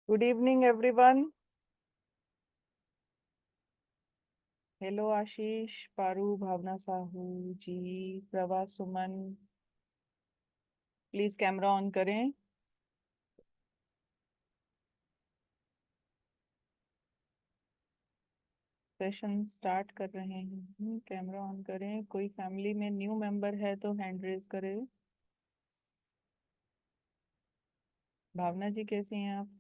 Good evening everyone. Hello Ashish, Paru, Bhavna, Sahu ji, Prabha, Suman. Please camera on करें। Session start कर रहे हैं। कैमरा ऑन करें। कोई फैमिली में न्यू मेंबर है तो हैंड रेज करें। भावना जी कैसी हैं आप?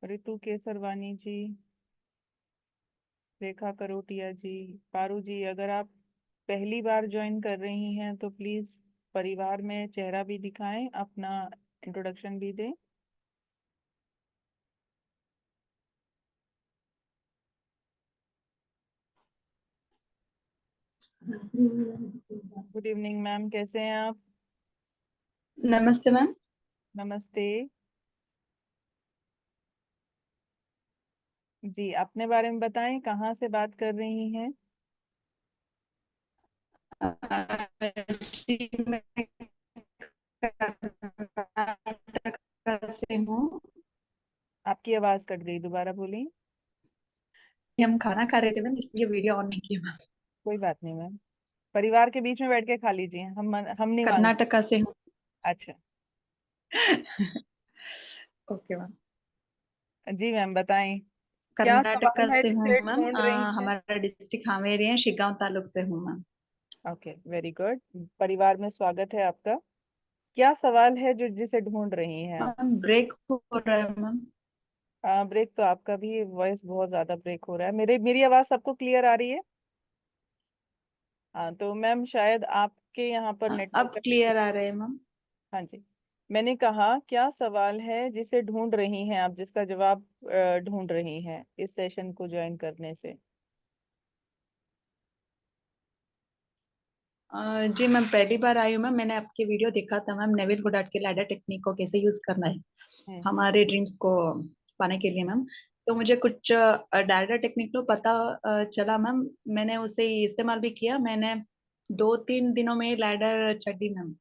रितु केसरवानी जी, रेखा करोटिया जी, पारू जी, अगर आप पहली बार ज्वाइन कर रही हैं तो प्लीज परिवार में चेहरा भी दिखाएं, अपना इंट्रोडक्शन भी दें। गुड इवनिंग मैम, कैसे हैं आप? नमस्ते मैम। नमस्ते जी, अपने बारे में बताएं, कहाँ से बात कर रही हैं? जी मैं कर्नाटक से हूँ। आपकी आवाज कट गई, दोबारा बोलिए। हम खाना खा रहे थे मैम, इसलिए वीडियो ऑन नहीं किया मैम। कोई बात नहीं मैम, परिवार के बीच में बैठ के खा लीजिए, हम नहीं मांगते। कर्नाटका से हूँ। अच्छा। Okay ma'am. जी मैम बताएं, क्या कर्नाटका सवाल है से हूँ जिसे मैम। ढूंढ रही हैं? हमारा डिस्ट्रिक्ट हावेरी है, शिगांव तालुक से हूँ मैम। Okay, very good. परिवार में स्वागत है आपका। क्या सवाल है जो जिसे ढूंढ रही हैं आप? मैम ब्रेक हो रहा है मैम। ब्रेक तो आपका भी, वॉइस बहुत ज्यादा ब्रेक हो रहा है। मेरी आवाज सबको क्लियर आ रही है? हाँ, तो मैम शायद आपके यहाँ पर अब नेटवर्क। क्लियर आ रहे हैं मैम। हाँ जी। मैंने कहा क्या सवाल है जिसे ढूंढ रही हैं आप, जिसका जवाब ढूंढ रही हैं इस सेशन को ज्वाइन करने से? जी मैम, पहली बार आई हूँ मैम। मैंने आपके वीडियो देखा था मैम, नेविल गुडाट के लैडर टेक्निक को कैसे यूज करना है हम्म। हमारे ड्रीम्स को पाने के लिए मैम। तो मुझे कुछ डाटा टेक्निक तो पता चला मैम। मैंने उसे इस्तेमाल भी किया। मैंने 2-3 दिनों में लैडर चढ़ दी मैम।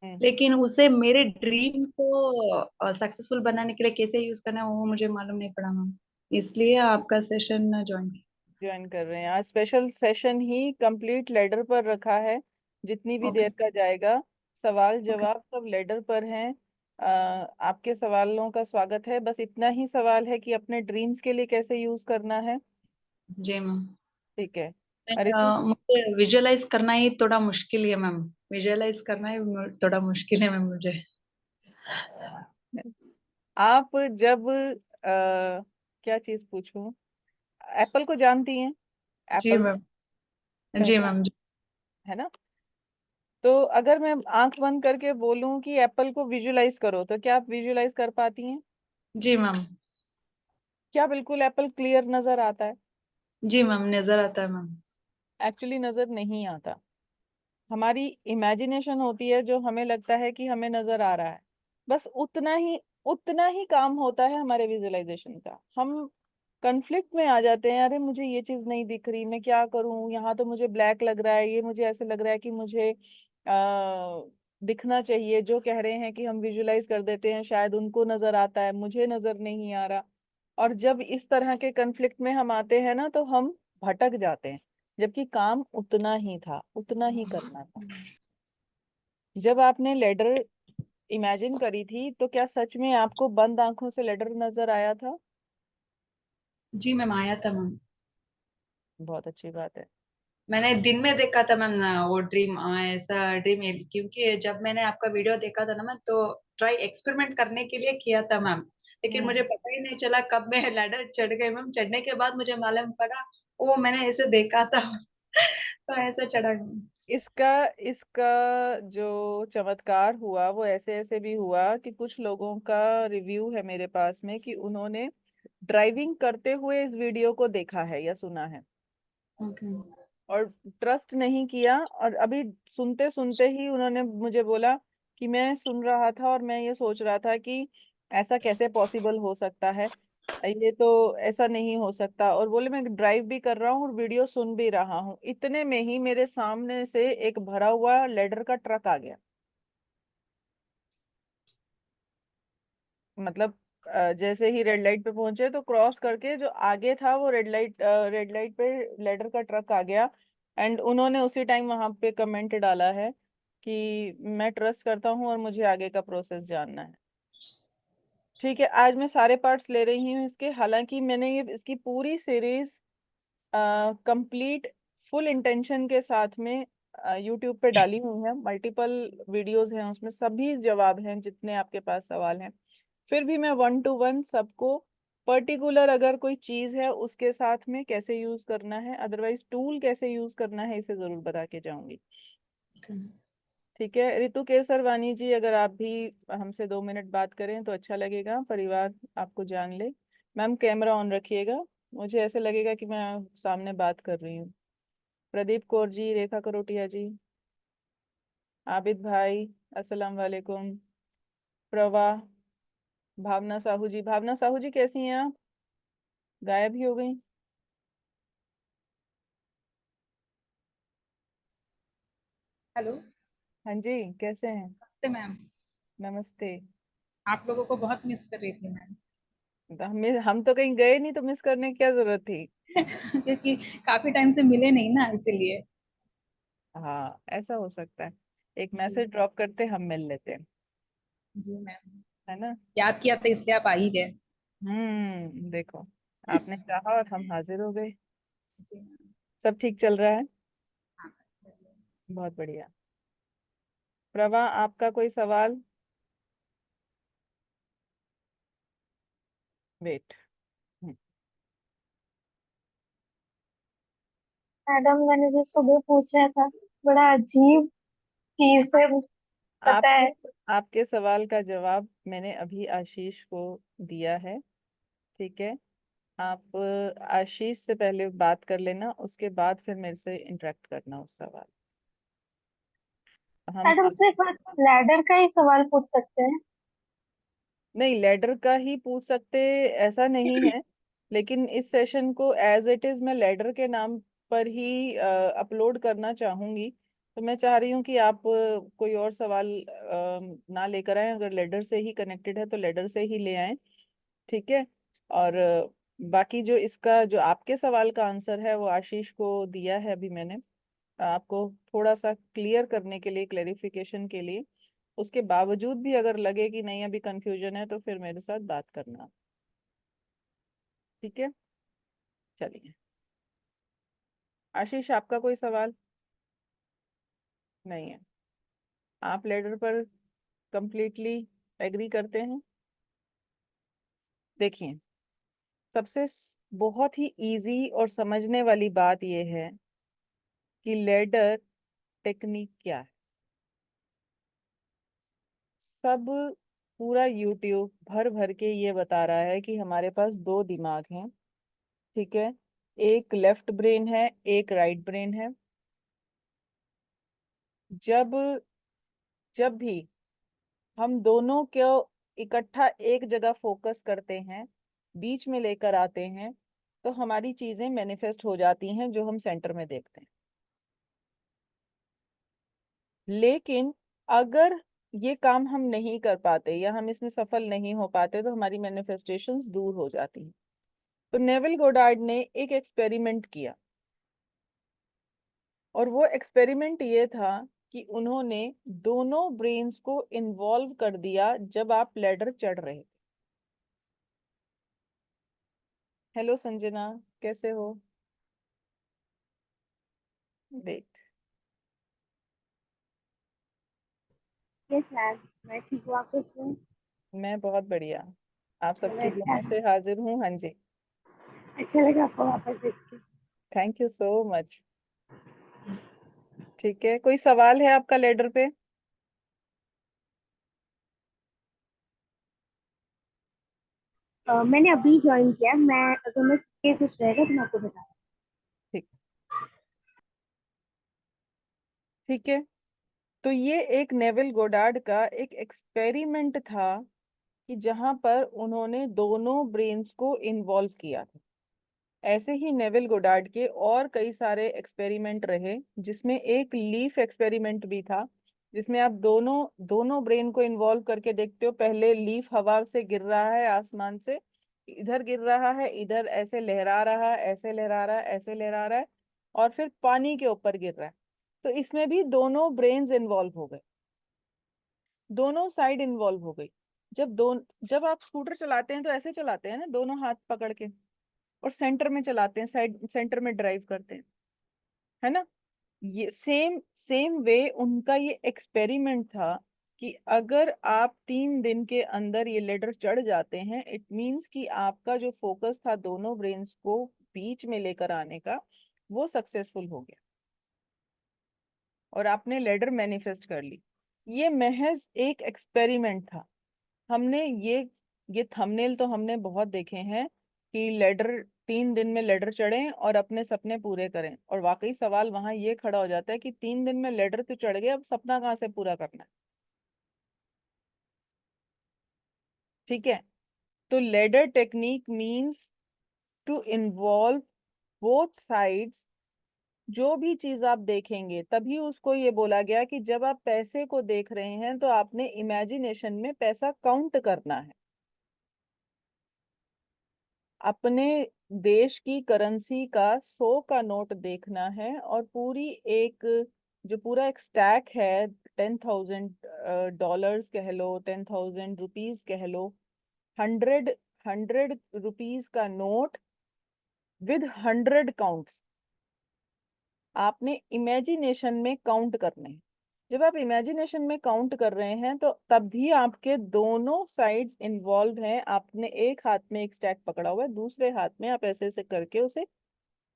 हम्म। लेकिन उसे मेरे ड्रीम को सक्सेसफुल बनाने के लिए कैसे यूज करना है वो मुझे मालूम नहीं पड़ा मैम। इसलिए आपका सेशन ज्वाइन किया। ज्वाइन कर रहे हैं। आज स्पेशल सेशन ही कंप्लीट लेडर पर रखा है, जितनी भी ओके। देर का जाएगा। सवाल ओके। जवाब सब लेडर पर हैं। आपके सवालों का स्वागत है। बस इतना ही सवाल है कि अपने ड्रीम्स के लिए कैसे यूज करना है। जी मैम। ठीक है। रितु, मुझे विजुअलाइज करना ही थोड़ा मुश्किल है मैम। विजुअलाइज करना ही थोड़ा मुश्किल है मैम मुझे। आप जब क्या चीज पूछूं, एप्पल को जानती हैं? जी एप्पल मैम। जी पहचान मैम। है ना? तो अगर मैं आंख बंद करके बोलूं कि एप्पल को विजुलाइज करो, तो क्या आप विजुलाइज कर पाती हैं? जी मैम। क्या बिल्कुल एप्पल क्लियर नजर आता है? जी मैम, नजर आता है मैम। एक्चुअली नजर नहीं आता। हमारी इमेजिनेशन होती है, जो हमें लगता है कि हमें नजर आ रहा है। बस उतना ही काम होता है हमारे विजुअलाइजेशन का। हम कंफ्लिक्ट में आ जाते हैं, अरे मुझे ये चीज नहीं दिख रही, मैं क्या करूं, यहाँ तो मुझे ब्लैक लग रहा है, ये मुझे ऐसे लग रहा है कि मुझे दिखना चाहिए। जो कह रहे हैं कि हम विजुअलाइज कर देते हैं, शायद उनको नजर आता है, मुझे नजर नहीं आ रहा। और जब इस तरह के कंफ्लिक्ट में हम आते हैं ना, तो हम भटक जाते हैं, जबकि काम उतना ही था, उतना ही करना था। जब आपने लेडर इमेजिन करी थी, तो क्या सच में आपको बंद आंखों से लेडर नजर आया था? जी मैम, आया था मैम। बहुत अच्छी बात है। मैंने दिन में देखा था मैम वो ड्रीम, ऐसा ड्रीम। क्योंकि जब मैंने आपका वीडियो देखा था ना मैम, तो ट्राई एक्सपेरिमेंट करने के लिए किया था मैम। लेकिन मुझे हम्म। पता ही नहीं चला कब मैं लैडर चढ़ गई मैम। चढ़ने के बाद मुझे मालूम पड़ा वो मैंने ऐसे देखा था। तो ऐसे चढ़ा मैम। इसका इसका जो चमत्कार हुआ वो ऐसे ऐसे भी हुआ कि कुछ लोगों का रिव्यू है मेरे पास में कि उन्होंने ड्राइविंग करते हुए इस वीडियो को देखा है या सुना है, ओके। और ट्रस्ट नहीं किया, और अभी सुनते सुनते ही उन्होंने मुझे बोला कि मैं सुन रहा था और मैं ये सोच रहा था कि ऐसा कैसे पॉसिबल हो सकता है, ये तो ऐसा नहीं हो सकता। और बोले मैं ड्राइव भी कर रहा हूँ और वीडियो सुन भी रहा हूँ, इतने में ही मेरे सामने से एक भरा हुआ लेडर का ट्रक आ गया। मतलब जैसे ही रेड लाइट पे पहुंचे तो क्रॉस करके जो आगे था वो रेड लाइट पे लेडर का ट्रक आ गया। एंड उन्होंने उसी टाइम वहां पे कमेंट डाला है कि मैं ट्रस्ट करता हूँ और मुझे आगे का प्रोसेस जानना है। ठीक है, आज मैं सारे पार्ट्स ले रही हूँ इसके। हालांकि मैंने ये इसकी पूरी सीरीज कंप्लीट फुल इंटेंशन के साथ में यूट्यूब पे डाली हुई है। मल्टीपल वीडियोस हैं उसमें, सभी जवाब हैं जितने आपके पास सवाल हैं। फिर भी मैं वन टू वन सबको पर्टिकुलर अगर कोई चीज है उसके साथ में कैसे यूज करना है, अदरवाइज टूल कैसे यूज करना है, इसे जरूर बता के जाऊंगी। ठीक है रितु केसरवानी जी, अगर आप भी हमसे 2 मिनट बात करें तो अच्छा लगेगा, परिवार आपको जान ले। मैम कैमरा ऑन रखिएगा, मुझे ऐसे लगेगा कि मैं सामने बात कर रही हूँ। प्रदीप कौर जी, रेखा करोटिया जी, आबिद भाई, अस्सलाम वालेकुम। प्रभा, भावना साहू जी, भावना साहू जी कैसी हैं आप? गायब ही हो गई। हेलो। हाँ जी, कैसे हैं? नमस्ते मैम। नमस्ते। आप लोगों को बहुत मिस कर रही थी मैम। तो हम तो कहीं गए नहीं, तो मिस करने की क्या जरूरत थी? क्योंकि काफी टाइम से मिले नहीं ना, इसीलिए। हाँ, ऐसा हो सकता है। एक जी। मैसेज ड्रॉप करते हम मिल लेते हैं। जी मैम। है ना? याद किया था इसलिए आप आ ही गए। देखो, आपने चाहा और हम हाजिर हो गए। जी मैम। सब ठीक चल रहा है? हाँ। बहुत बढ़िया। प्रभा, आपका कोई सवाल? वेट। मैडम मैंने जो सुबह पूछा था, बड़ा अजीब चीज है, पता आपके है। आपके सवाल का जवाब मैंने अभी आशीष को दिया है। ठीक है, आप आशीष से पहले बात कर लेना, उसके बाद फिर मेरे से इंटरेक्ट करना उस सवाल। हम मैडम सिर्फ लैडर का ही सवाल पूछ सकते हैं? नहीं, लेडर का ही पूछ सकते ऐसा नहीं है, लेकिन इस सेशन को एज इट इज मैं लेडर के नाम पर ही अपलोड करना चाहूंगी। तो मैं चाह रही हूँ कि आप कोई और सवाल ना लेकर आए। अगर लेडर से ही कनेक्टेड है तो लेडर से ही ले आए। ठीक है। और बाकी जो इसका जो आपके सवाल का आंसर है वो आशीष को दिया है अभी मैंने, आपको थोड़ा सा क्लियर करने के लिए, क्लेरिफिकेशन के लिए। उसके बावजूद भी अगर लगे कि नहीं अभी कंफ्यूजन है तो फिर मेरे साथ बात करना। ठीक है, चलिए। आशीष, आपका कोई सवाल? नहीं है? आप लेटर पर कंप्लीटली एग्री करते हैं? देखिए, बहुत ही इजी और समझने वाली बात यह है कि लेडर टेक्निक क्या है। सब पूरा यूट्यूब भर भर के ये बता रहा है कि हमारे पास दो दिमाग हैं। ठीक है, एक लेफ्ट ब्रेन है, एक राइट ब्रेन है। जब जब भी हम दोनों को इकट्ठा एक जगह फोकस करते हैं, बीच में लेकर आते हैं, तो हमारी चीजें मैनिफेस्ट हो जाती हैं जो हम सेंटर में देखते हैं। लेकिन अगर ये काम हम नहीं कर पाते या हम इसमें सफल नहीं हो पाते तो हमारी मैनिफेस्टेशंस दूर हो जाती हैं। तो नेविल गोडार्ड ने एक एक्सपेरिमेंट किया, और वो एक्सपेरिमेंट ये था कि उन्होंने दोनों ब्रेन्स को इन्वॉल्व कर दिया जब आप लैडर चढ़ रहे थे। हेलो संजना, कैसे हो? वेट। यस मैम, मैं ठीक हूँ, आप कैसे हैं? मैं बहुत बढ़िया, आप चलो सबकी अच्छा दुआओं है। से हाजिर हूँ। हाँ जी। अच्छा लगा आपको वापस देख के। Thank you so much. ठीक है, कोई सवाल है आपका लैडर पे? मैंने अभी ज्वाइन किया, मैं अगर मैं सीख के कुछ रहेगा तो मैं आपको बता। ठीक। ठीक है, तो ये एक नेविल गोडार्ड का एक एक्सपेरिमेंट था कि जहां पर उन्होंने दोनों ब्रेन्स को इन्वॉल्व किया था। ऐसे ही नेविल गोडार्ड के और कई सारे एक्सपेरिमेंट रहे, जिसमें एक लीफ एक्सपेरिमेंट भी था, जिसमें आप दोनों दोनों ब्रेन को इन्वॉल्व करके देखते हो। पहले लीफ हवा से गिर रहा है, आसमान से इधर गिर रहा है, इधर ऐसे लहरा रहा है, ऐसे लहरा रहा है, ऐसे लहरा रहा है, और फिर पानी के ऊपर गिर रहा है। तो इसमें भी दोनों ब्रेन्स इन्वॉल्व हो गए, दोनों साइड इन्वॉल्व हो गई। जब आप स्कूटर चलाते हैं तो ऐसे चलाते हैं ना, दोनों हाथ पकड़ के, और सेंटर में चलाते हैं, साइड सेंटर में ड्राइव करते हैं, है ना। ये सेम सेम वे उनका ये एक्सपेरिमेंट था कि अगर आप 3 दिन के अंदर ये लेडर चढ़ जाते हैं, इट मींस कि आपका जो फोकस था दोनों ब्रेन्स को बीच में लेकर आने का, वो सक्सेसफुल हो गया और आपने लेडर मैनिफेस्ट कर ली। ये महज एक एक्सपेरिमेंट था। हमने ये थंबनेल तो हमने बहुत देखे हैं कि लेडर 3 दिन में लेडर चढ़ें और अपने सपने पूरे करें, और वाकई सवाल वहां ये खड़ा हो जाता है कि 3 दिन में लेडर तो चढ़ गए, अब सपना कहाँ से पूरा करना है। ठीक है, तो ladder technique means to involve both sides. जो भी चीज आप देखेंगे, तभी उसको ये बोला गया कि जब आप पैसे को देख रहे हैं तो आपने इमेजिनेशन में पैसा काउंट करना है, अपने देश की करेंसी का 100 का नोट देखना है, और पूरी एक जो पूरा एक स्टैक है, 10,000 डॉलर्स कह लो, 10,000 रुपीज कह लो, 100 रुपीज का नोट विद 100 काउंट्स आपने इमेजिनेशन में काउंट करने हैं। जब आप इमेजिनेशन में काउंट कर रहे हैं तो तब भी आपके दोनों साइड्स इन्वॉल्व हैं। आपने एक हाथ में एक स्टैक पकड़ा हुआ है, दूसरे हाथ में आप ऐसे ऐसे करके उसे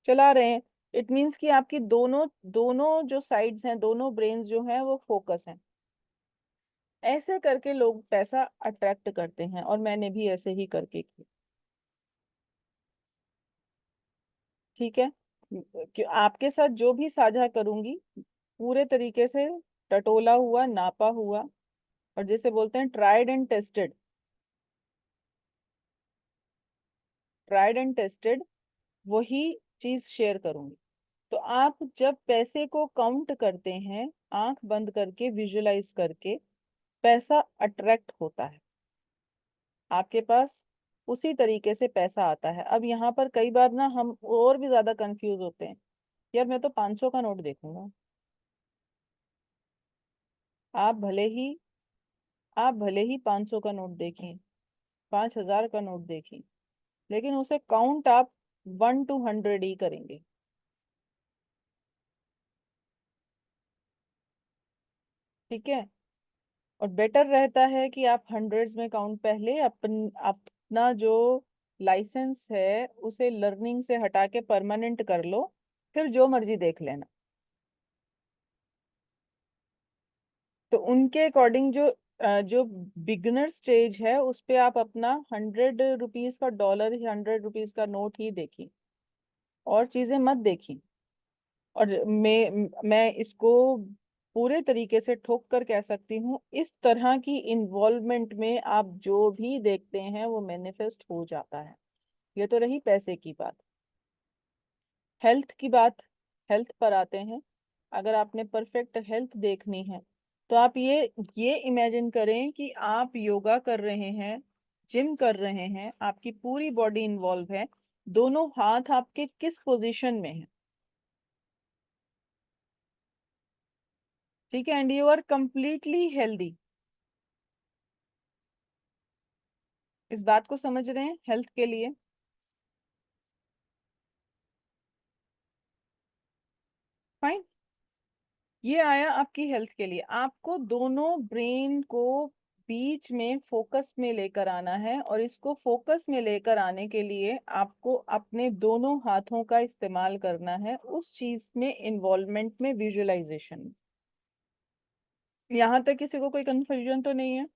चला रहे हैं। इट मीन्स कि आपकी दोनों दोनों जो साइड्स हैं, दोनों ब्रेन्स जो हैं वो फोकस हैं। ऐसे करके लोग पैसा अट्रैक्ट करते हैं, और मैंने भी ऐसे ही करके किया। ठीक है, कि आपके साथ जो भी साझा करूंगी पूरे तरीके से टटोला हुआ, नापा हुआ, और जैसे बोलते हैं tried and tested, tried and tested वही चीज शेयर करूंगी। तो आप जब पैसे को काउंट करते हैं, आंख बंद करके विजुलाइज करके, पैसा अट्रैक्ट होता है आपके पास, उसी तरीके से पैसा आता है। अब यहाँ पर कई बार ना हम और भी ज्यादा कंफ्यूज होते हैं, यार मैं तो 500 का नोट देखूंगा। आप भले ही आप भले ही 500 का नोट देखें, 5,000 का नोट देखें, लेकिन उसे काउंट आप 1 to 100 ही करेंगे। ठीक है, और बेटर रहता है कि आप हंड्रेड्स में काउंट, पहले अपना जो लाइसेंस है उसे लर्निंग से हटा के परमानेंट कर लो, फिर जो मर्जी देख लेना। तो उनके अकॉर्डिंग जो बिगनर स्टेज है उस पे आप अपना 100 रुपीज का डॉलर, 100 रुपीज का नोट ही देखिए, और चीजें मत देखिए। और मैं इसको पूरे तरीके से ठोक कर कह सकती हूँ, इस तरह की इन्वॉल्वमेंट में आप जो भी देखते हैं वो मैनिफेस्ट हो जाता है। ये तो रही पैसे की बात। हेल्थ की बात, हेल्थ पर आते हैं। अगर आपने परफेक्ट हेल्थ देखनी है तो आप ये इमेजिन करें कि आप योगा कर रहे हैं, जिम कर रहे हैं, आपकी पूरी बॉडी इन्वॉल्व है, दोनों हाथ आपके किस पोजीशन में है। ठीक है, and you are completely healthy. इस बात को समझ रहे हैं हेल्थ के लिए। फाइन, ये आया आपकी हेल्थ के लिए। आपको दोनों ब्रेन को बीच में फोकस में लेकर आना है, और इसको फोकस में लेकर आने के लिए आपको अपने दोनों हाथों का इस्तेमाल करना है उस चीज में, इन्वॉल्वमेंट में, विजुअलाइजेशन। यहाँ तक किसी को कोई कंफ्यूजन तो नहीं है?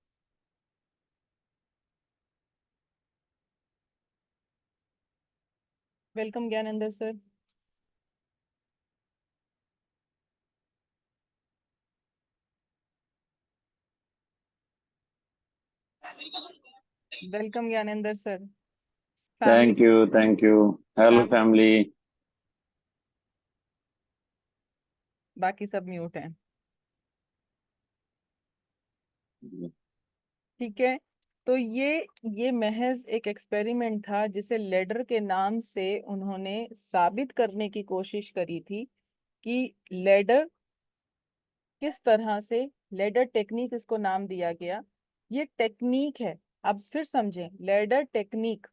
Welcome Gyanendra sir. Welcome Gyanendra sir. Family, thank you, thank you. Hello family. बाकी सब म्यूट हैं। ठीक है। तो ये महज एक एक्सपेरिमेंट था जिसे लेडर के नाम से उन्होंने साबित करने की कोशिश करी थी कि लेडर किस तरह से, लेडर टेक्निक इसको नाम दिया गया। ये टेक्निक है। अब फिर समझें, ladder technique.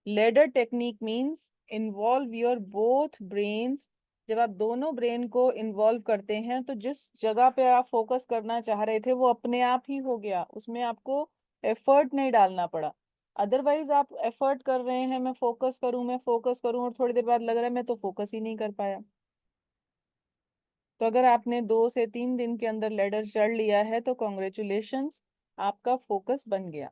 Ladder technique means involve your both brains. जब आप दोनों ब्रेन को इन्वॉल्व करते हैं तो जिस जगह पे आप फोकस करना चाह रहे थे वो अपने आप ही हो गया, उसमें आपको एफर्ट नहीं डालना पड़ा। अदरवाइज आप एफर्ट कर रहे हैं, मैं फोकस करूं, मैं फोकस करूं, और थोड़ी देर बाद लग रहा है मैं तो फोकस ही नहीं कर पाया। तो अगर आपने 2 से 3 दिन के अंदर लेडर चढ़ लिया है तो कॉन्ग्रेचुलेशंस, आपका फोकस बन गया।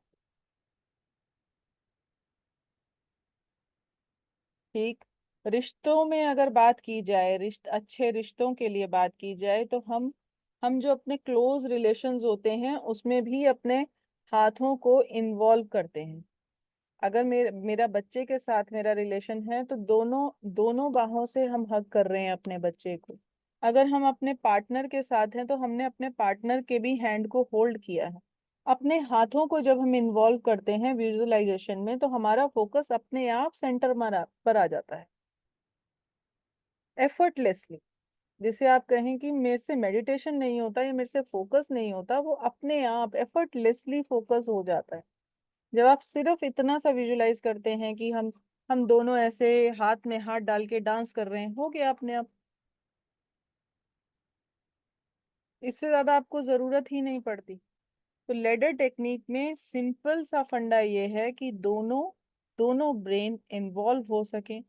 ठीक। रिश्तों में अगर बात की जाए, अच्छे रिश्तों के लिए बात की जाए, तो हम जो अपने क्लोज रिलेशंस होते हैं उसमें भी अपने हाथों को इन्वॉल्व करते हैं। अगर मेरा बच्चे के साथ मेरा रिलेशन है तो दोनों दोनों बाहों से हम हग कर रहे हैं अपने बच्चे को। अगर हम अपने पार्टनर के साथ हैं तो हमने अपने पार्टनर के भी हैंड को होल्ड किया है। अपने हाथों को जब हम इन्वॉल्व करते हैं विजुअलाइजेशन में तो हमारा फोकस अपने आप सेंटर पर आ जाता है, एफर्टलेसली। जिसे आप कहें कि मेरे से मेडिटेशन नहीं होता या मेरे से फोकस नहीं होता, वो अपने आप एफर्टलेसली फोकस हो जाता है। जब आप सिर्फ इतना सा विजुलाइज करते हैं कि हम दोनों ऐसे हाथ में हाथ डाल के डांस कर रहे हैं, हो गया अपने आप। इससे ज्यादा आपको जरूरत ही नहीं पड़ती। तो लेडर टेक्निक में सिंपल सा फंडा ये है कि दोनों दोनों ब्रेन इन्वॉल्व हो सके,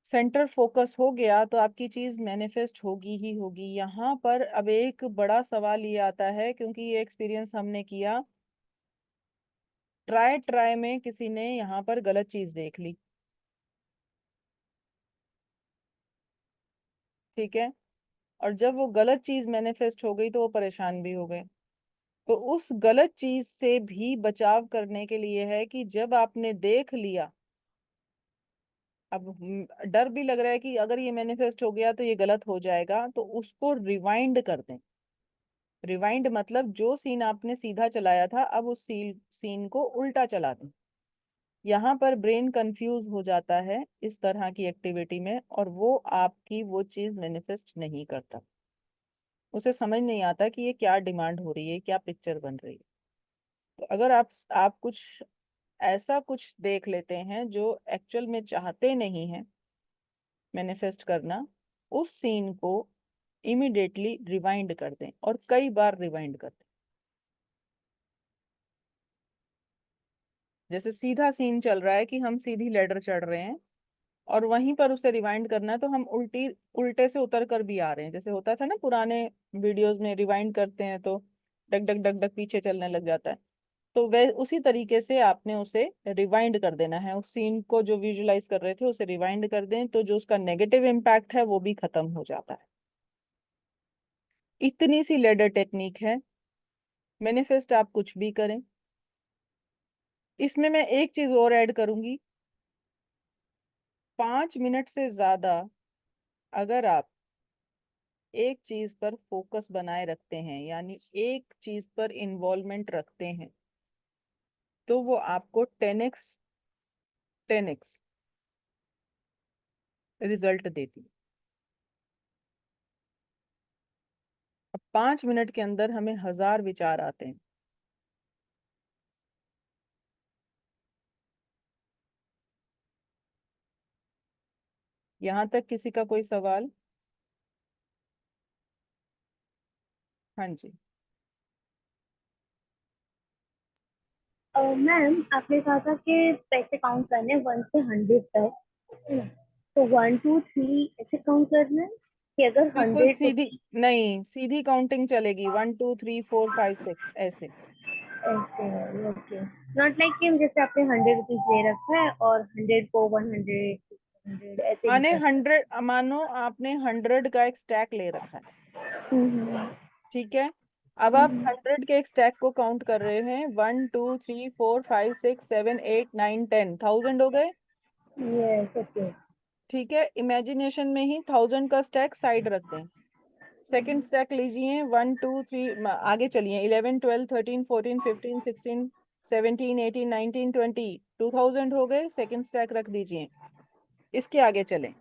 सेंटर फोकस हो गया तो आपकी चीज मैनिफेस्ट होगी ही होगी। यहाँ पर अब एक बड़ा सवाल ये आता है, क्योंकि ये एक्सपीरियंस हमने किया, ट्राई ट्राई में किसी ने यहाँ पर गलत चीज देख ली। ठीक है। और जब वो गलत चीज मैनिफेस्ट हो गई तो वो परेशान भी हो गए। तो उस गलत चीज से भी बचाव करने के लिए है कि जब आपने देख लिया, अब डर भी लग रहा है कि अगर ये मैनिफेस्ट हो गया तो ये गलत हो जाएगा, तो उसको रिवाइंड कर दें। रिवाइंड मतलब जो सीन आपने सीधा चलाया था अब उस सीन को उल्टा चला दें। यहाँ पर ब्रेन कंफ्यूज हो जाता है इस तरह की एक्टिविटी में, और वो आपकी वो चीज मैनिफेस्ट नहीं करता। उसे समझ नहीं आता कि ये क्या डिमांड हो रही है, क्या पिक्चर बन रही है। तो अगर आप कुछ ऐसा कुछ देख लेते हैं जो एक्चुअल में चाहते नहीं हैं मैनिफेस्ट करना, उस सीन को इमिडिएटली रिवाइंड कर दें, और कई बार रिवाइंड कर दें। जैसे सीधा सीन चल रहा है कि हम सीधी लैडर चढ़ रहे हैं, और वहीं पर उसे रिवाइंड करना है तो हम उल्टे से उतर कर भी आ रहे हैं। जैसे होता था ना पुराने वीडियोस में, रिवाइंड करते हैं तो डक डक डक डक पीछे चलने लग जाता है। तो वह उसी तरीके से आपने उसे रिवाइंड कर देना है। उस सीन को जो विजुलाइज कर रहे थे उसे रिवाइंड कर दें, तो जो उसका नेगेटिव इम्पैक्ट है वो भी खत्म हो जाता है। इतनी सी लेडर टेक्निक है। मैनिफेस्ट आप कुछ भी करें। इसमें मैं एक चीज और ऐड करूंगी, 5 मिनट से ज्यादा अगर आप एक चीज पर फोकस बनाए रखते हैं, यानी एक चीज पर इन्वॉल्वमेंट रखते हैं, तो वो आपको 10x रिजल्ट देती है। अब 5 मिनट के अंदर हमें 1000 विचार आते हैं। यहाँ तक किसी का कोई सवाल? हाँ जी। मैम आपने कहा था कि पैसे काउंट करने 1 से 100 तक, है ना? तो 1 2 3 ऐसे काउंट करना है कि अगर बिल्कुल 100 सीधी, नहीं सीधी काउंटिंग चलेगी, 1 2 3 4 5 6 ऐसे। ऐसे? ओके, नॉट लाइक कि जैसे आपने 100 रुपीज ले रखा है और 100 को 100 ऐसे भी माने कर सकते 100, मानो आपने 100 का एक स्टैक ले रखा है। हैं। ठीक है। अब आप 100 के एक स्टैक को काउंट कर रहे हैं, 1 2 3 4 5 6 7 8 9 10, 1000 हो गए। Yes, okay. ठीक है। इमेजिनेशन में ही 1000 का स्टैक साइड रख दें। सेकंड स्टैक लीजिए, 1 2 3 आगे चलिए, 11 12 13 14 15 16 17 18 19 20 2000 हो गए, सेकंड स्टैक रख दीजिए, इसके आगे चलें।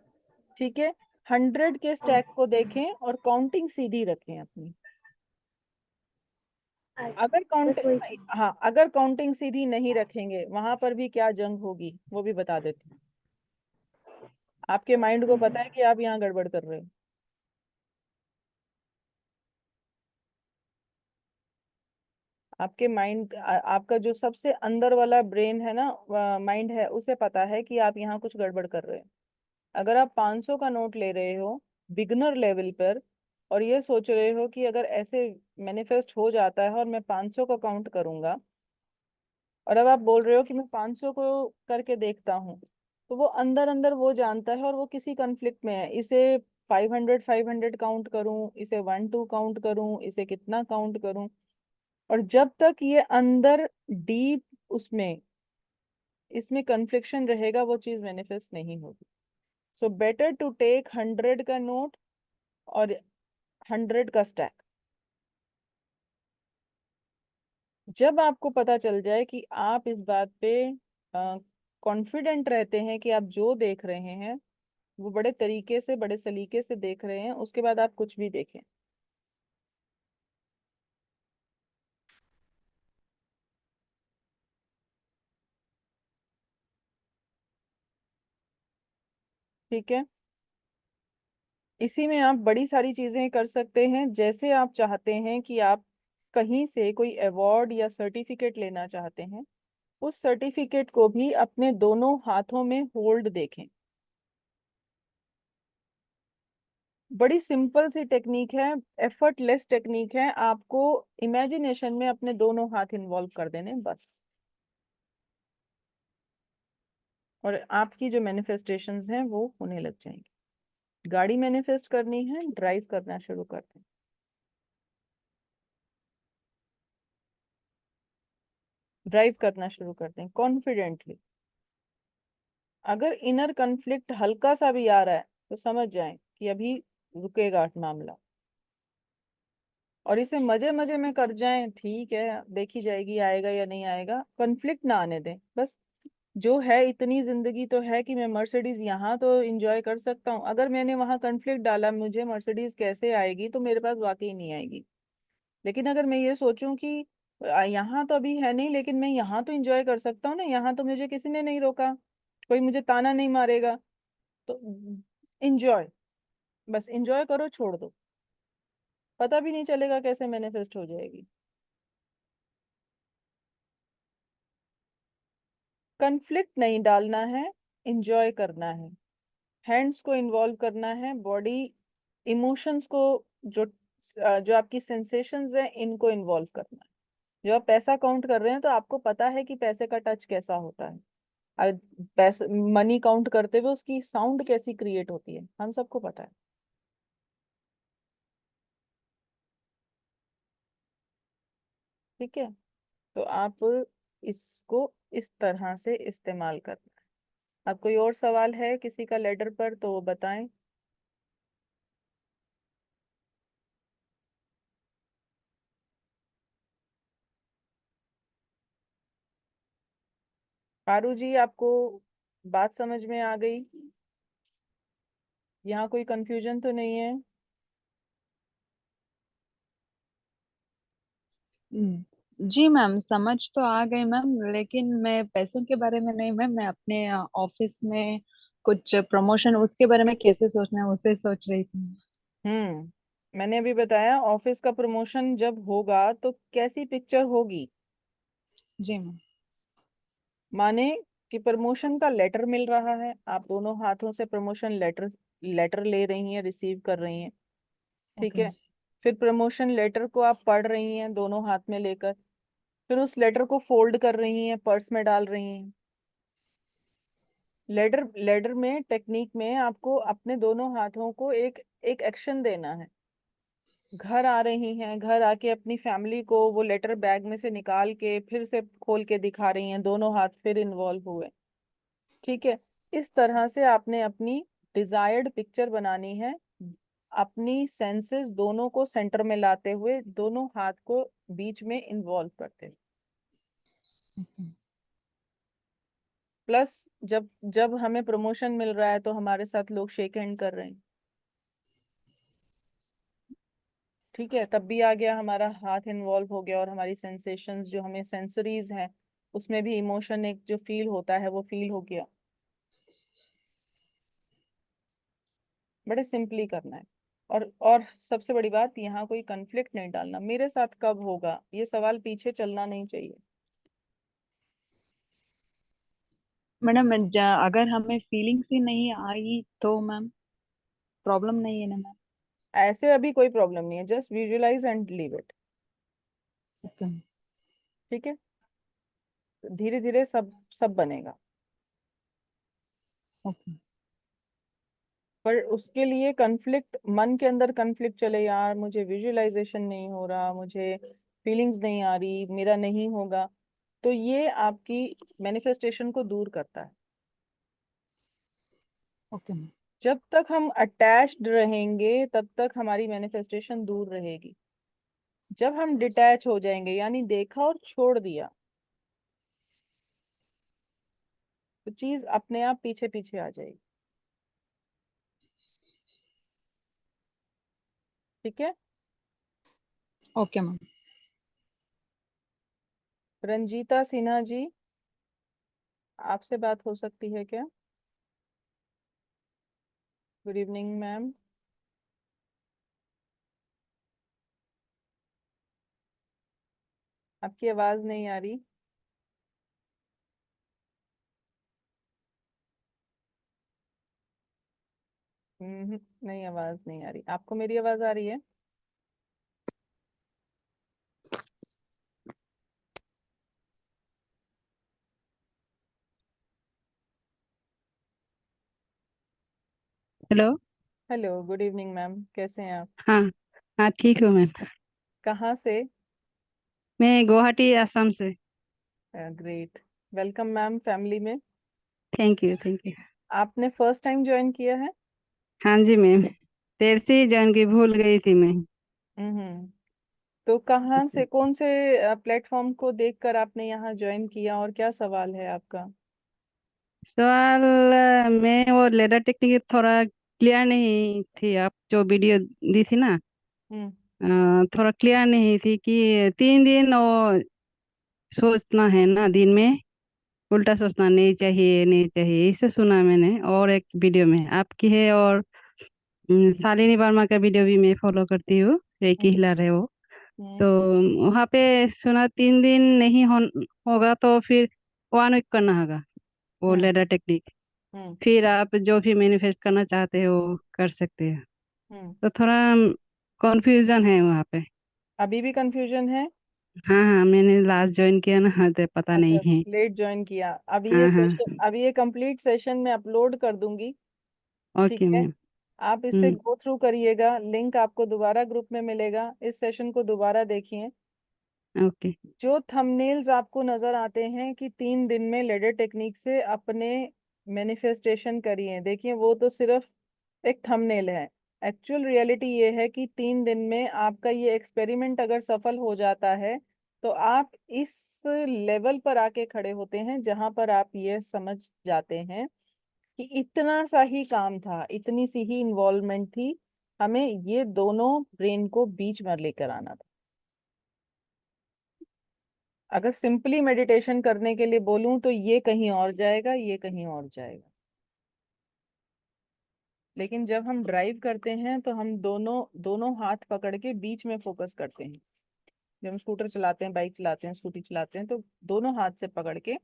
ठीक है, 100 के स्टैक को देखें और काउंटिंग सीधी रखें अपनी। अगर काउंट बस वही। हाँ, अगर काउंटिंग सीधी नहीं रखेंगे वहां पर भी क्या जंग होगी वो भी बता देती हूँ। आपके माइंड को पता है कि आप यहाँ गड़बड़ कर रहे हो। आपके माइंड, आपका जो सबसे अंदर वाला ब्रेन है ना, माइंड है, उसे पता है कि आप यहाँ कुछ गड़बड़ कर रहे हो। अगर आप 500 का नोट ले रहे हो बिगनर लेवल पर और ये सोच रहे हो कि अगर ऐसे मैनिफेस्ट हो जाता है और मैं 500 का काउंट करूंगा, और अब आप बोल रहे हो कि मैं 500 को करके देखता हूँ, तो वो अंदर अंदर वो जानता है और वो किसी कंफ्लिक्ट में है। इसे 500 500 काउंट करूं, इसे 1 2 काउंट करूं, इसे कितना काउंट करूं, और जब तक ये अंदर डीप उसमें इसमें कन्फ्लिक्शन रहेगा वो चीज मैनिफेस्ट नहीं होगी। सो बेटर टू टेक 100 का नोट और 100 का स्टैक। जब आपको पता चल जाए कि आप इस बात पे कॉन्फिडेंट रहते हैं कि आप जो देख रहे हैं वो बड़े तरीके से, बड़े सलीके से देख रहे हैं, उसके बाद आप कुछ भी देखें। ठीक है, इसी में आप बड़ी सारी चीजें कर सकते हैं। जैसे आप चाहते हैं कि आप कहीं से कोई अवार्ड या सर्टिफिकेट लेना चाहते हैं, उस सर्टिफिकेट को भी अपने दोनों हाथों में होल्ड देखें। बड़ी सिंपल सी टेक्निक है, एफर्टलेस टेक्निक है। आपको इमेजिनेशन में अपने दोनों हाथ इन्वॉल्व कर देने बस, और आपकी जो मैनिफेस्टेशंस हैं वो होने लग जाएंगी। गाड़ी मैनिफेस्ट करनी है, ड्राइव करना शुरू कर दें। ड्राइव करना शुरू कर दें कॉन्फिडेंटली। अगर इनर कन्फ्लिक्ट हल्का सा भी आ रहा है तो समझ जाएं कि अभी रुकेगा मामला, और इसे मजे मजे में कर जाएं, ठीक है देखी जाएगी आएगा या नहीं आएगा, कन्फ्लिक्ट ना आने दें बस। जो है इतनी जिंदगी तो है कि मैं मर्सिडीज यहाँ तो इंजॉय कर सकता हूँ, अगर मैंने वहां कन्फ्लिक्ट डाला मुझे मर्सिडीज कैसे आएगी तो मेरे पास वाकई नहीं आएगी। लेकिन अगर मैं ये सोचूं कि यहाँ तो अभी है नहीं लेकिन मैं यहाँ तो इंजॉय कर सकता हूँ ना, यहाँ तो मुझे किसी ने नहीं रोका, कोई मुझे ताना नहीं मारेगा, तो इंजॉय, बस इंजॉय करो, छोड़ दो, पता भी नहीं चलेगा कैसे मैनिफेस्ट हो जाएगी। कन्फ्लिक्ट नहीं डालना है, इंजॉय करना है, हैंड्स को इन्वॉल्व करना है, बॉडी इमोशंस को, जो जो आपकी सेंसेशंस हैं इनको इन्वॉल्व करना है। जब आप पैसा काउंट कर रहे हैं तो आपको पता है कि पैसे का टच कैसा होता है, पैसे मनी काउंट करते हुए उसकी साउंड कैसी क्रिएट होती है, हम सबको पता है। ठीक है, तो आप इसको इस तरह से इस्तेमाल करना है। अब कोई और सवाल है किसी का लेटर पर तो बताएं। पारू जी, आपको बात समझ में आ गई? यहाँ कोई कंफ्यूजन तो नहीं है? जी मैम, समझ तो आ गई मैम, लेकिन मैं पैसों के बारे में नहीं मैम, मैं अपने ऑफिस में कुछ प्रमोशन उसके बारे में कैसे सोचना है उसे सोच रही थी। मैंने अभी बताया, ऑफिस का प्रमोशन जब होगा तो कैसी पिक्चर होगी। जी मैम। माने कि प्रमोशन का लेटर मिल रहा है, आप दोनों हाथों से प्रमोशन लेटर लेटर ले रही हैं, रिसीव कर रही हैं। ठीक ओके। है, फिर प्रमोशन लेटर को आप पढ़ रही हैं दोनों हाथ में लेकर, फिर उस लेटर को फोल्ड कर रही हैं, पर्स में डाल रही हैं। लेटर लेटर में टेक्निक में आपको अपने दोनों हाथों को एक एक एक्शन देना है। घर आ रही हैं, घर आके अपनी फैमिली को वो लेटर बैग में से निकाल के फिर से खोल के दिखा रही हैं, दोनों हाथ फिर इन्वॉल्व हुए। ठीक है, इस तरह से आपने अपनी डिजायर्ड पिक्चर बनानी है। अपनी सेंसेस दोनों को सेंटर में लाते हुए दोनों हाथ को बीच में इन्वॉल्व करते हैं। प्लस जब जब हमें प्रमोशन मिल रहा है तो हमारे साथ लोग शेक हैंड कर रहे हैं, ठीक है, तब भी आ गया हमारा हाथ इन्वॉल्व हो गया और हमारी सेंसेशंस जो हमें सेंसरीज हैं उसमें भी इमोशन एक जो फील होता है वो फील हो गया। बड़े सिंपली करना है। और सबसे बड़ी बात, यहाँ कोई कंफ्लिक्ट नहीं डालना, मेरे साथ कब होगा ये सवाल पीछे चलना नहीं चाहिए। मैडम अगर हमें फीलिंग्स ही नहीं आई तो मैम प्रॉब्लम नहीं है ना मैम? ऐसे अभी कोई प्रॉब्लम नहीं है, just visualize and leave it. Okay ठीक है, धीरे धीरे सब सब बनेगा। ओके पर उसके लिए कन्फ्लिक्ट, मन के अंदर कन्फ्लिक्ट चले, यार मुझे विजुअलाइजेशन नहीं हो रहा, मुझे फीलिंग्स नहीं आ रही, मेरा नहीं होगा, तो ये आपकी मैनिफेस्टेशन को दूर करता है। ओके मैम जब तक हम अटैच्ड रहेंगे तब तक हमारी मैनिफेस्टेशन दूर रहेगी। जब हम डिटैच हो जाएंगे यानी देखा और छोड़ दिया, तो चीज अपने आप पीछे पीछे आ जाएगी। ठीक है, ओके मैम। रंजीता सिन्हा जी, आपसे बात हो सकती है क्या? Good evening ma'am. आपकी आवाज नहीं आ रही। नहीं, आवाज नहीं आ रही। आपको मेरी आवाज आ रही है? Hello. Hello, good evening ma'am, कैसे हैं आप? हाँ हाँ, ठीक हूँ मैम। कहाँ से? मैं गुवाहाटी असम से। ग्रेट, वेलकम मैम फैमिली में। Thank you thank you. आपने फर्स्ट टाइम ज्वाइन किया है? हाँ जी मैम, देर से ही जान के भूल गई थी मैं। हम्म। तो कहाँ से, कौन से प्लेटफॉर्म को देखकर आपने यहाँ ज्वाइन किया और क्या सवाल है आपका? सवाल, मैं वो लेदर टेक्निक थोड़ा क्लियर नहीं थी, आप जो वीडियो दी थी ना, हम्म थोड़ा क्लियर नहीं थी कि 3 दिन वो सोचना है ना, दिन में उल्टा सोचना नहीं चाहिए नहीं चाहिए, इसे सुना मैंने और एक वीडियो में आपकी है, और शालिनी वर्मा का वीडियो भी मैं फॉलो करती हूँ, रेकी हम्म हिलर है वो। हम्म तो वहाँ पे सुना 3 दिन नहीं होगा तो फिर 1 वीक करना होगा वो हम्म लेडर टेक्निक। हम्म फिर आप जो भी मैनिफेस्ट करना चाहते हो कर सकते हो। हम्म। तो थोड़ा कंफ्यूजन है वहाँ पे। अभी भी कंफ्यूजन है? हाँ हाँ, मैंने लास्ट ज्वाइन किया ना, तो पता नहीं अच्छा, है। लेट ज्वाइन किया। अभी ये हाँ हाँ। सेशन, अभी ये कंप्लीट सेशन में अपलोड कर दूंगी। ठीक ओके है, मैम। आप इससे हम्म। गो थ्रू करिएगा, लिंक आपको दोबारा ग्रुप में मिलेगा, इस सेशन को दोबारा देखिए। ओके। जो थंबनेल्स आपको नजर आते हैं कि 3 दिन में लेडर टेक्निक से अपने मैनिफेस्टेशन करिए, देखिए वो तो सिर्फ एक थंबनेल है। एक्चुअल रियलिटी ये है कि 3 दिन में आपका ये एक्सपेरिमेंट अगर सफल हो जाता है तो आप इस लेवल पर आके खड़े होते हैं जहां पर आप ये समझ जाते हैं कि इतना सा ही काम था, इतनी सी ही इन्वॉल्वमेंट थी, हमें ये दोनों ब्रेन को बीच में लेकर आना था। अगर सिंपली मेडिटेशन करने के लिए बोलूं तो ये कहीं और जाएगा, ये कहीं और जाएगा। लेकिन जब हम ड्राइव करते हैं तो हम दोनों दोनों हाथ पकड़ के बीच में फोकस करते हैं। जब हम स्कूटर चलाते हैं, बाइक चलाते हैं, स्कूटी चलाते हैं, तो दोनों हाथ से पकड़ के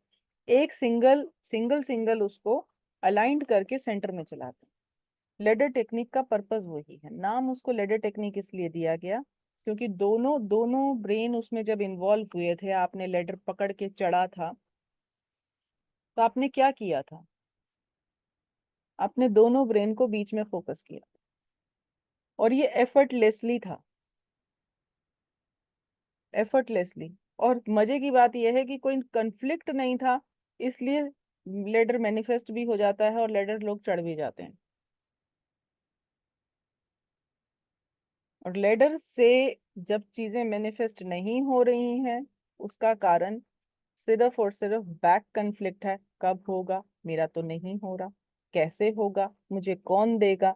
एक सिंगल सिंगल सिंगल उसको अलाइंड करके सेंटर में चलाते हैं। लेडर टेक्निक का पर्पस वही है, नाम उसको लेडर टेक्निक इसलिए दिया गया क्योंकि दोनों दोनों ब्रेन उसमें जब इन्वॉल्व हुए थे, आपने लेडर पकड़ के चढ़ा था, तो आपने क्या किया था? आपने दोनों ब्रेन को बीच में फोकस किया और ये एफर्टलेसली था, एफर्टलेसली। और मजे की बात यह है कि कोई कंफ्लिक्ट नहीं था, इसलिए लेडर मैनिफेस्ट भी हो जाता है और लेडर लोग चढ़ भी जाते हैं। और लैडर से जब चीजें मैनिफेस्ट नहीं हो रही हैं, उसका कारण सिर्फ और सिर्फ बैक कन्फ्लिक्ट है। कब होगा, मेरा तो नहीं हो रहा, कैसे होगा, मुझे कौन देगा।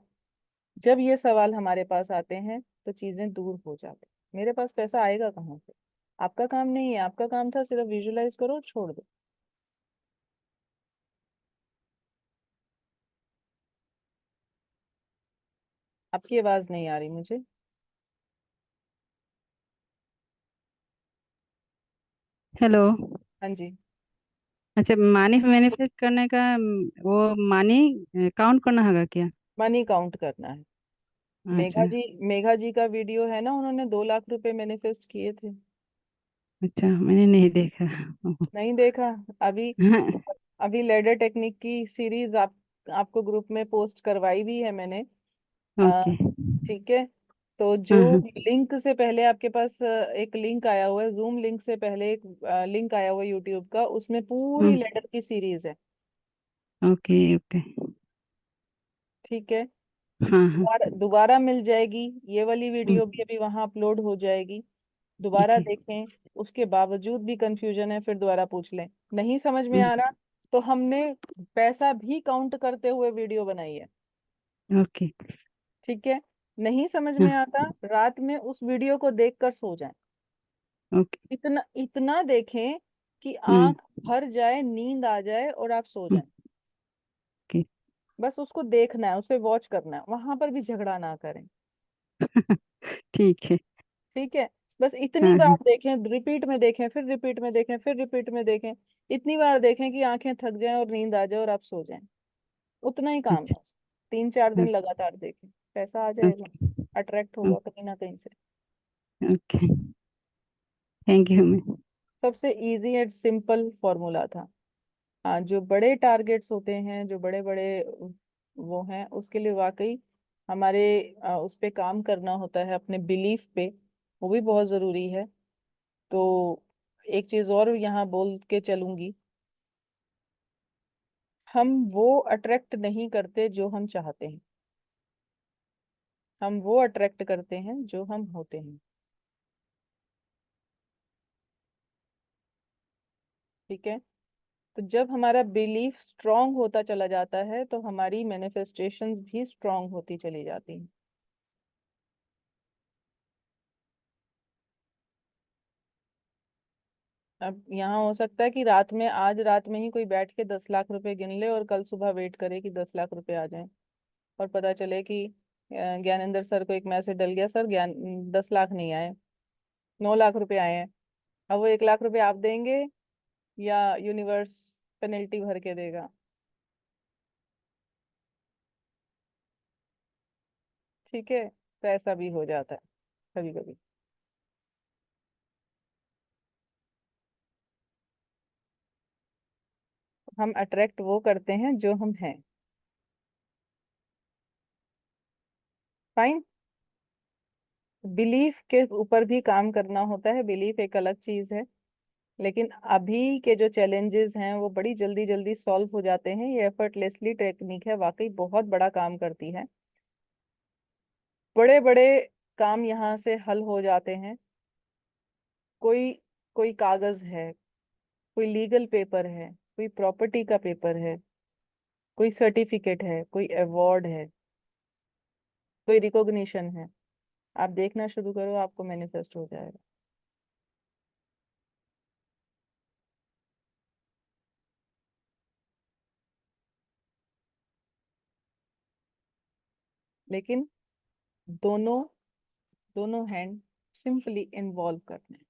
जब ये सवाल हमारे पास आते हैं तो चीजें दूर हो जाती। मेरे पास पैसा आएगा कहाँ से? आपका काम नहीं है, आपका काम था सिर्फ विजुलाइज करो, छोड़ दो। आपकी आवाज नहीं आ रही मुझे। हेलो। हाँ जी। अच्छा, मनी मैनिफेस्ट करने का वो मनी काउंट करना होगा क्या? मनी काउंट करना है। अच्छा। मेघा जी का वीडियो है ना, उन्होंने 2 लाख रुपए मैनिफेस्ट किए थे। अच्छा, मैंने नहीं देखा। नहीं देखा? अभी हाँ। अभी लेडर टेक्निक की सीरीज आपको ग्रुप में पोस्ट करवाई भी है मैंने। आ, ओके। ठीक है। तो जो हाँ हाँ। लिंक से पहले आपके पास एक लिंक आया हुआ है, जूम लिंक से पहले एक लिंक आया हुआ है यूट्यूब का, उसमें पूरी हाँ, लेडर की सीरीज है। Okay okay. ठीक है। हाँ हाँ। दोबारा दोबारा मिल जाएगी। ये वाली हम्म, वीडियो भी अभी वहां अपलोड हो जाएगी। दोबारा ओके। देखें। उसके बावजूद भी कंफ्यूजन है, फिर दोबारा पूछ लें। नहीं समझ में हम्म, आ रहा तो हमने पैसा भी काउंट करते हुए वीडियो बनाई है। ओके। ठीक है। नहीं समझ हाँ। में आता, रात में उस वीडियो को देखकर सो जाएं। ओके। इतना इतना देखें कि हम्म, आंख भर जाए, नींद आ जाए और आप सो हम्म, जाएं। ओके। बस उसको देखना है, उसे वॉच करना है, वहां पर भी झगड़ा ना करें। ठीक है। ठीक है। बस इतनी हाँ बार हाँ। देखें, रिपीट में देखें, फिर रिपीट में देखें, फिर रिपीट में देखें। इतनी बार देखें कि आंखें थक जाएं और नींद आ जाए और आप सो जाएं। उतना ही काम अच्छा। है। 3-4 दिन ओके लगातार देखें, पैसा आ जाएगा। अट्रैक्ट होगा कहीं ना कहीं से। ओके। Thank you ma'am. सबसे इजी एंड सिंपल फॉर्मूला था। हाँ, जो बड़े टारगेट्स होते हैं, जो बड़े बड़े वो हैं, उसके लिए वाकई हमारे उस पे काम करना होता है, अपने बिलीफ पे। वो भी बहुत ज़रूरी है। तो एक चीज़ और यहाँ बोल के चलूंगी। हम वो अट्रैक्ट नहीं करते जो हम चाहते हैं, हम वो अट्रैक्ट करते हैं जो हम होते हैं। ठीक है। तो जब हमारा बिलीफ स्ट्रांग होता चला जाता है तो हमारी मैनिफेस्टेशंस भी स्ट्रांग होती चली जाती हैं। अब यहाँ हो सकता है कि आज रात में ही कोई बैठ के 10 लाख रुपए गिन ले और कल सुबह वेट करे कि 10 लाख रुपए आ जाएं। और पता चले कि ज्ञानेंद्र सर को एक मैसेज डल गया, सर ज्ञान 10 लाख नहीं आए, 9 लाख रुपए आए हैं। अब वो 1 लाख रुपए आप देंगे या यूनिवर्स पेनल्टी भर के देगा? ठीक है। तो ऐसा भी हो जाता है कभी कभी। हम अट्रैक्ट वो करते हैं जो हम हैं। फाइन। बिलीफ के ऊपर भी काम करना होता है, बिलीफ एक अलग चीज है। लेकिन अभी के जो चैलेंजेस हैं वो बड़ी जल्दी जल्दी सॉल्व हो जाते हैं। ये एफर्टलेसली टेक्निक है, वाकई बहुत बड़ा काम करती है। बड़े बड़े काम यहाँ से हल हो जाते हैं। कोई कोई कागज है, कोई लीगल पेपर है, कोई प्रॉपर्टी का पेपर है, कोई सर्टिफिकेट है, कोई अवार्ड है, कोई रिकॉग्निशन है। आप देखना शुरू करो, आपको मैनिफेस्ट हो जाएगा। लेकिन दोनों दोनों हैंड सिंपली इन्वॉल्व करने हैं,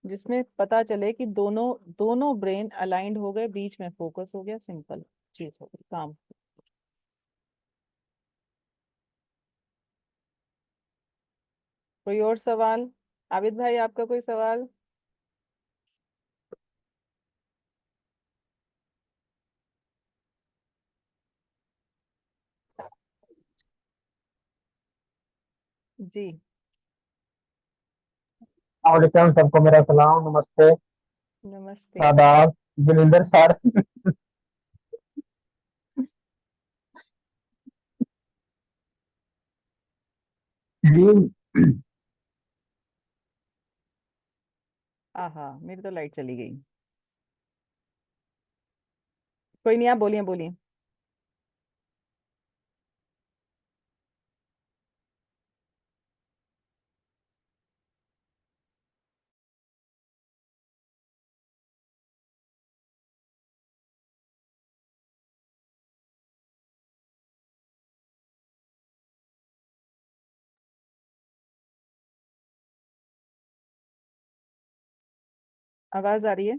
जिसमें पता चले कि दोनों दोनों ब्रेन अलाइंड हो गए, बीच में फोकस हो गया, सिंपल चीज हो गई, काम। कोई और सवाल? आबिद भाई, आपका कोई सवाल? जी। वालेकुम, सबको मेरा सलाम, नमस्ते, नमस्ते। आदाब, जलिंदर सर। जी। आहा, मेरी तो लाइट चली गई। कोई नहीं, आप बोलिए बोलिए। आवाज आ रही है?